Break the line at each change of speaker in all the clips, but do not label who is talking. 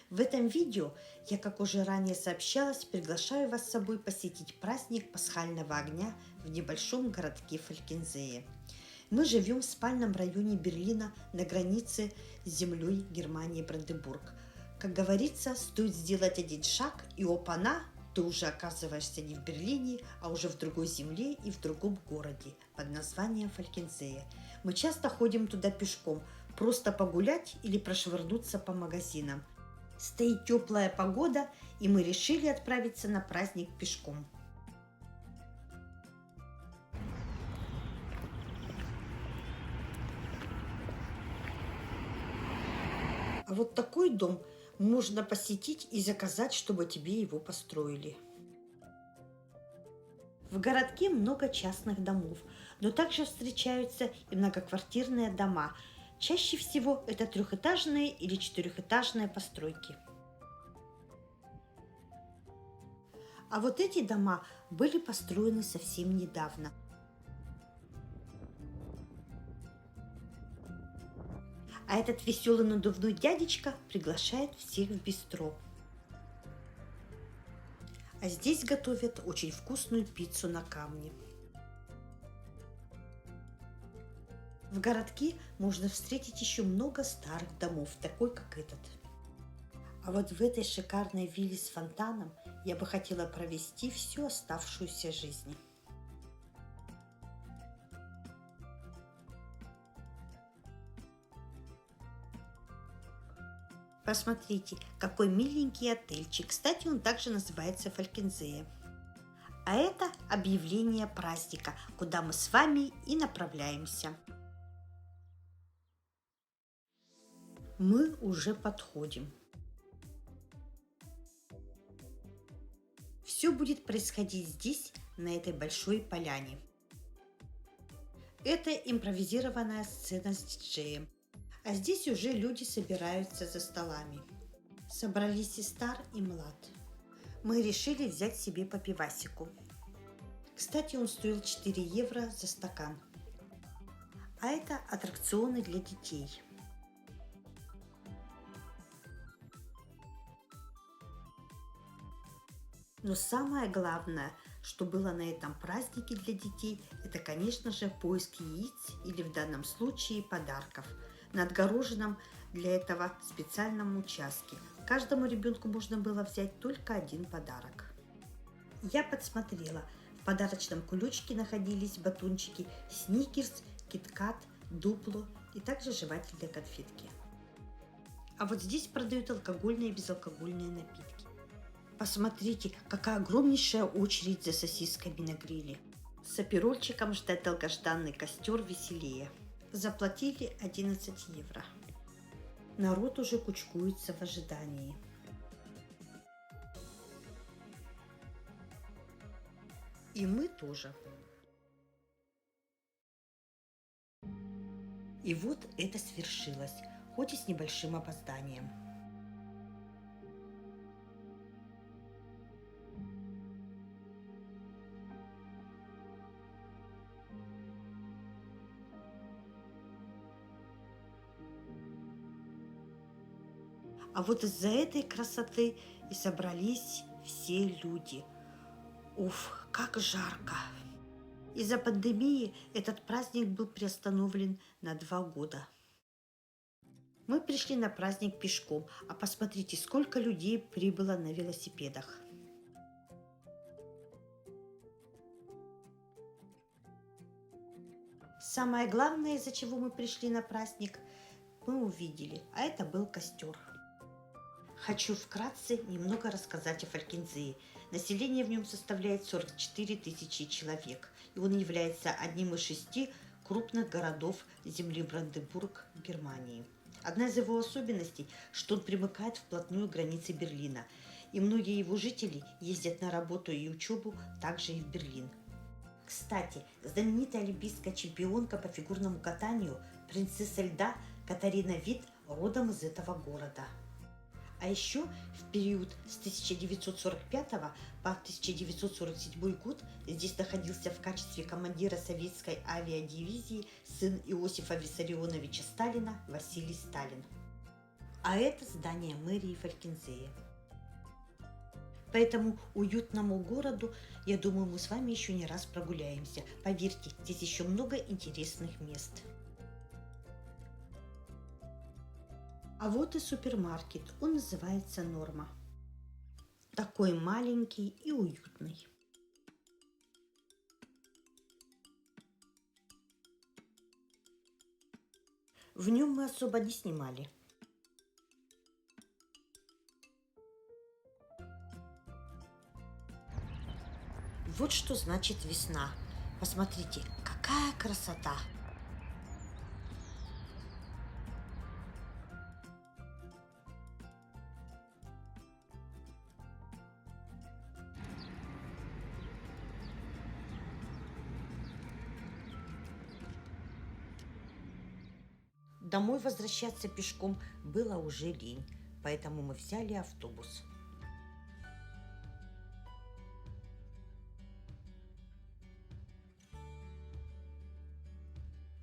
В этом видео я, как уже ранее сообщалась, приглашаю вас с собой посетить праздник Пасхального огня в небольшом городке Фалькензее. Мы живем в спальном районе Берлина на границе с землей Германии Бранденбург. Как говорится, стоит сделать один шаг, и опа-на, ты уже оказываешься не в Берлине, а уже в другой земле и в другом городе под названием Фалькензее. Мы часто ходим туда пешком, просто погулять или прошвырнуться по магазинам. Стоит теплая погода, и мы решили отправиться на праздник пешком. А вот такой дом можно посетить и заказать, чтобы тебе его построили. В городке много частных домов, но также встречаются и многоквартирные дома. Чаще всего это трехэтажные или четырехэтажные постройки. А вот эти дома были построены совсем недавно. А этот веселый надувной дядечка приглашает всех в бистро. А здесь готовят очень вкусную пиццу на камне. В городке можно встретить еще много старых домов, такой как этот. А вот в этой шикарной вилле с фонтаном я бы хотела провести всю оставшуюся жизнь. Посмотрите, какой миленький отельчик. Кстати, он также называется Фалькензее. А это объявление праздника, куда мы с вами и направляемся. Мы уже подходим. Все будет происходить здесь, на этой большой поляне. Это импровизированная сцена с диджеем. А здесь уже люди собираются за столами. Собрались и стар, и млад. Мы решили взять себе по пивасику. Кстати, он стоил 4 евро за стакан. А это аттракционы для детей. Но самое главное, что было на этом празднике для детей, это, конечно же, поиск яиц или в данном случае подарков на отгороженном для этого специальном участке. Каждому ребенку можно было взять только один подарок. Я подсмотрела, в подарочном кулечке находились батончики Сникерс, Киткат, Дупло и также жеватель для конфетки. А вот здесь продают алкогольные и безалкогольные напитки. Посмотрите, какая огромнейшая очередь за сосисками на гриле. С аперольчиком ждать долгожданный костер веселее. Заплатили 11 евро. Народ уже кучкуется в ожидании. И мы тоже. И вот это свершилось, хоть и с небольшим опозданием. А вот из-за этой красоты и собрались все люди. Уф, как жарко! Из-за пандемии этот праздник был приостановлен на 2 года. Мы пришли на праздник пешком, а посмотрите, сколько людей прибыло на велосипедах. Самое главное, из-за чего мы пришли на праздник, мы увидели, а это был костер. Хочу вкратце немного рассказать о Фалькензее. Население в нем составляет 44 тысячи человек, и он является одним из 6 крупных городов земли Бранденбург, Германии. Одна из его особенностей, что он примыкает вплотную к границе Берлина, и многие его жители ездят на работу и учебу также и в Берлин. Кстати, знаменитая олимпийская чемпионка по фигурному катанию, принцесса льда Катарина Вит, родом из этого города. А еще в период с 1945 по 1947 год здесь находился в качестве командира советской авиадивизии сын Иосифа Виссарионовича Сталина Василий Сталин. А это здание мэрии Фалькензее. По этому уютному городу, я думаю, мы с вами еще не раз прогуляемся. Поверьте, здесь еще много интересных мест. А вот и супермаркет. Он называется Норма. Такой маленький и уютный. В нем мы особо не снимали. Вот что значит весна. Посмотрите, какая красота! Домой возвращаться пешком было уже лень, поэтому мы взяли автобус.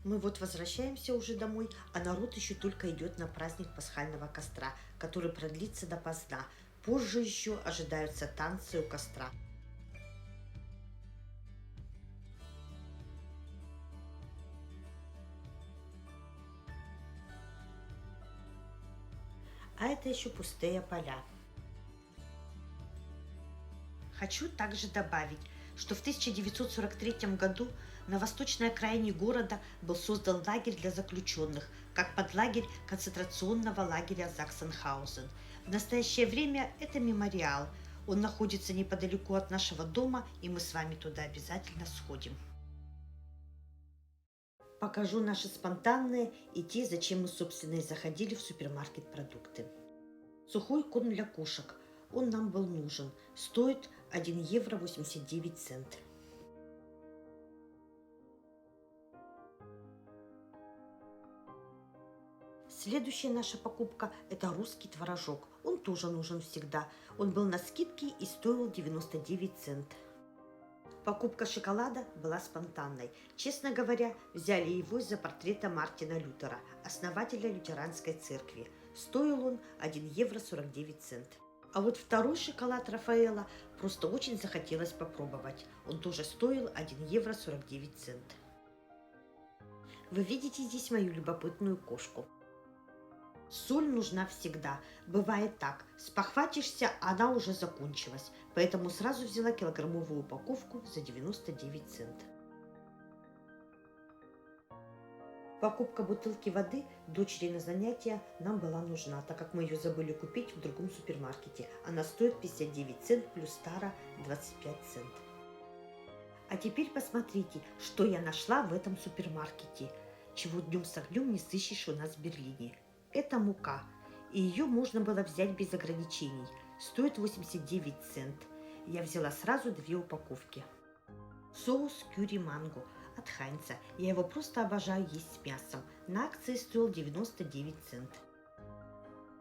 Мы вот возвращаемся уже домой, а народ еще только идет на праздник пасхального костра, который продлится допоздна. Позже еще ожидаются танцы у костра. А это еще пустые поля. Хочу также добавить, что в 1943 году на восточной окраине города был создан лагерь для заключенных, как подлагерь концентрационного лагеря Заксенхаузен. В настоящее время это мемориал. Он находится неподалеку от нашего дома, и мы с вами туда обязательно сходим. Покажу наши спонтанные и те, зачем мы, собственно, и заходили в супермаркет продукты. Сухой корм для кошек. Он нам был нужен. Стоит 1 евро 89 центов. Следующая наша покупка – это русский творожок. Он тоже нужен всегда. Он был на скидке и стоил 99 центов. Покупка шоколада была спонтанной. Честно говоря, взяли его из-за портрета Мартина Лютера, основателя лютеранской церкви. Стоил он 1 евро 49 центов. А вот второй шоколад Рафаэла просто очень захотелось попробовать. Он тоже стоил 1 евро 49 центов. Вы видите здесь мою любопытную кошку. Соль нужна всегда. Бывает так, спохватишься, а она уже закончилась. Поэтому сразу взяла килограммовую упаковку за 99 центов. Покупка бутылки воды дочери на занятия нам была нужна, так как мы ее забыли купить в другом супермаркете. Она стоит 59 центов плюс тара 25 центов. А теперь посмотрите, что я нашла в этом супермаркете, чего днем с огнем не сыщешь у нас в Берлине. Это мука, и ее можно было взять без ограничений. Стоит 89 центов. Я взяла сразу 2 упаковки. Соус кюри манго от Хайнца. Я его просто обожаю есть с мясом. На акции стоил 99 центов.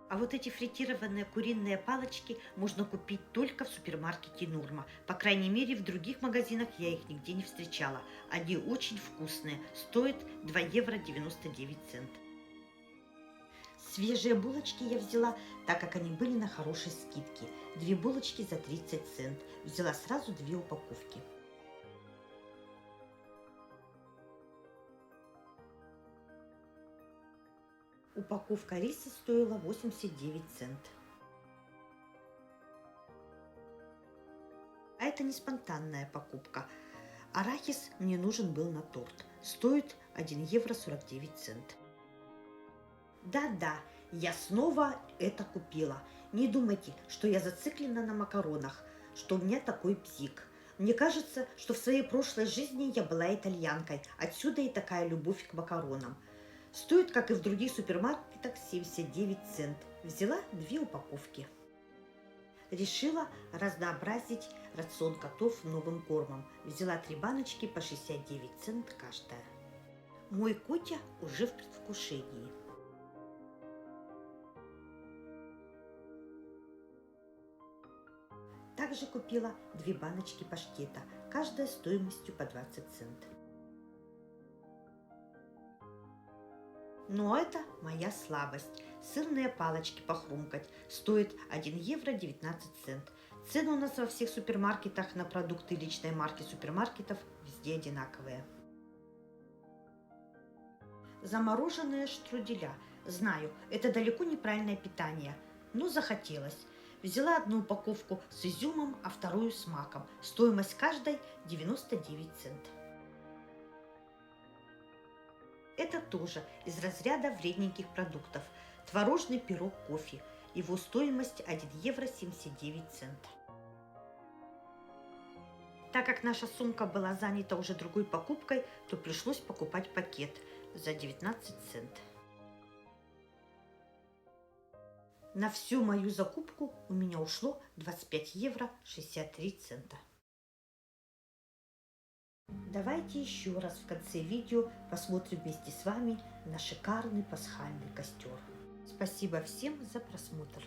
А вот эти фритированные куриные палочки можно купить только в супермаркете Норма. По крайней мере, в других магазинах я их нигде не встречала. Они очень вкусные. Стоят 2 евро 99 центов. Свежие булочки я взяла, так как они были на хорошей скидке. 2 булочки за 30 центов. Взяла сразу 2 упаковки. Упаковка риса стоила 89 центов. А это не спонтанная покупка. Арахис мне нужен был на торт. Стоит 1 евро 49 центов. Да-да, я снова это купила. Не думайте, что я зациклена на макаронах, что у меня такой бзик. Мне кажется, что в своей прошлой жизни я была итальянкой. Отсюда и такая любовь к макаронам. Стоит, как и в других супермаркетах, 79 центов. Взяла 2 упаковки. Решила разнообразить рацион котов новым кормом. Взяла 3 баночки по 69 центов каждая. Мой Котя уже в предвкушении. Также купила 2 баночки паштета, каждая стоимостью по 20 центов. Но это моя слабость. Сырные палочки похрумкать стоят 1 евро 19 цент. Цены у нас во всех супермаркетах на продукты личной марки супермаркетов везде одинаковые. Замороженные штруделя. Знаю, это далеко не правильное питание, но захотелось. Взяла одну упаковку с изюмом, а вторую с маком. Стоимость каждой 99 центов. Это тоже из разряда вредненьких продуктов. Творожный пирог кофе. Его стоимость 1 евро 79 центов. Так как наша сумка была занята уже другой покупкой, то пришлось покупать пакет за 19 центов. На всю мою закупку у меня ушло 25 евро 63 цента. Давайте еще раз в конце видео посмотрим вместе с вами на шикарный пасхальный костер. Спасибо всем за просмотр.